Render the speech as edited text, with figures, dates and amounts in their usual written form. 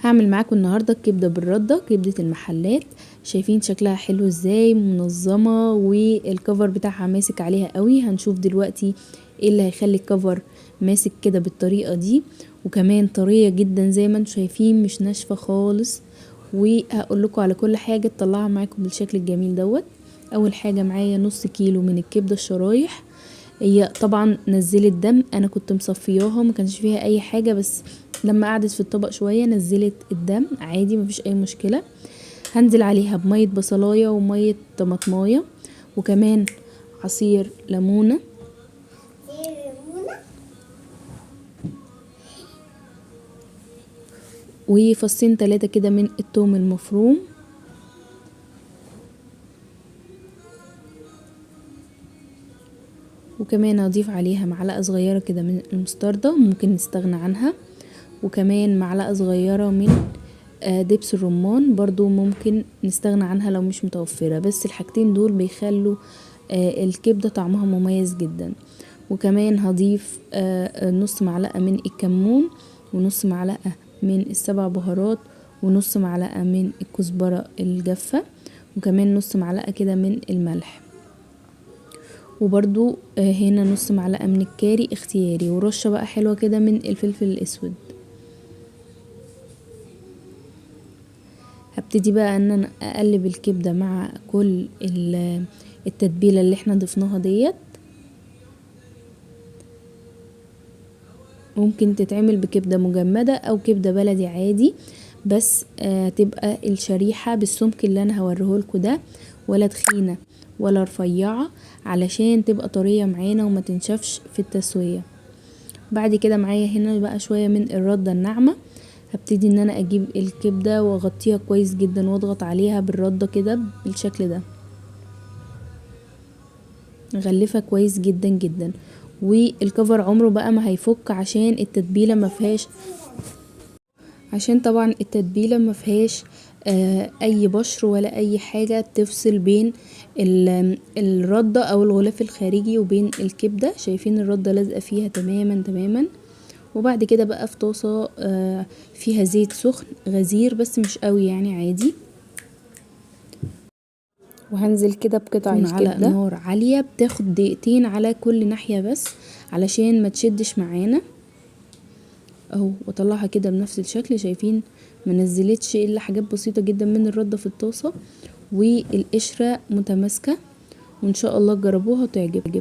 هعمل معاكم النهارده الكبده بالرده، كبده المحلات. شايفين شكلها حلو ازاي، منظمه والكفر بتاعها ماسك عليها قوي. هنشوف دلوقتي ايه اللي هيخلي الكفر ماسك كده بالطريقه دي، وكمان طريه جدا زي ما انتم شايفين، مش ناشفه خالص. وهقول لكم على كل حاجه تطلعها معاكم بالشكل الجميل دوت. اول حاجه معايا نص كيلو من الكبده الشرايح. هي طبعا نزلت دم، انا كنت مصفياها ما كانش فيها اي حاجه، بس لما قعدت في الطبق شويه نزلت الدم عادي، مفيش اي مشكله. هنزل عليها بميه بصلايه وميه طماطمايه، وكمان عصير ليمونه، وفصين 3 كده من الثوم المفروم، وكمان هضيف عليها معلقه صغيره كده من المستردة، ممكن نستغنى عنها، وكمان معلقه صغيره من دبس الرمان، برضو ممكن نستغنى عنها لو مش متوفرة، بس الحاجتين دول بيخلوا الكبدة طعمها مميز جدا. وكمان هضيف نص معلقة من الكمون، ونص معلقة من السبع بهارات، ونص معلقة من الكزبرة الجافة، وكمان نص معلقة كده من الملح، وبرضو هنا نص معلقة من الكاري اختياري، ورشة بقى حلوة كده من الفلفل الاسود. هبتدي بقى ان انا اقلب الكبدة مع كل التتبيلة اللي احنا ضفناها ديت. ممكن تتعمل بكبدة مجمدة او كبدة بلدي عادي، بس تبقى الشريحة بالسمك اللي انا هوريهولكوا ده، ولا تخينة ولا رفيعة، علشان تبقى طرية معانا وما تنشفش في التسوية. بعد كده معايا هنا بقى شوية من الردة الناعمة. هبتدي ان انا اجيب الكبدة واغطيها كويس جدا، واضغط عليها بالردة كده بالشكل ده، نغلفها كويس جدا جدا. والكفر عمره بقى ما هيفك، عشان التتبيلة ما فيهاش، عشان طبعا التتبيلة ما فيهاش اي بشر ولا اي حاجة تفصل بين الردة او الغلاف الخارجي وبين الكبدة. شايفين الردة لازقة فيها تماما تماما. وبعد كده بقى في طاسة فيها زيت سخن غزير، بس مش قوي يعني عادي، وهنزل كده بقطع الكبدة على نار عالية، بتاخد دقيقتين على كل ناحية بس علشان ما تشدش معانا اهو. واطلعها كده بنفس الشكل. شايفين منزلتش الا حاجات بسيطة جدا من الردة في الطاسة، والقشرة متماسكة، وان شاء الله تجربوها وتعجبكم.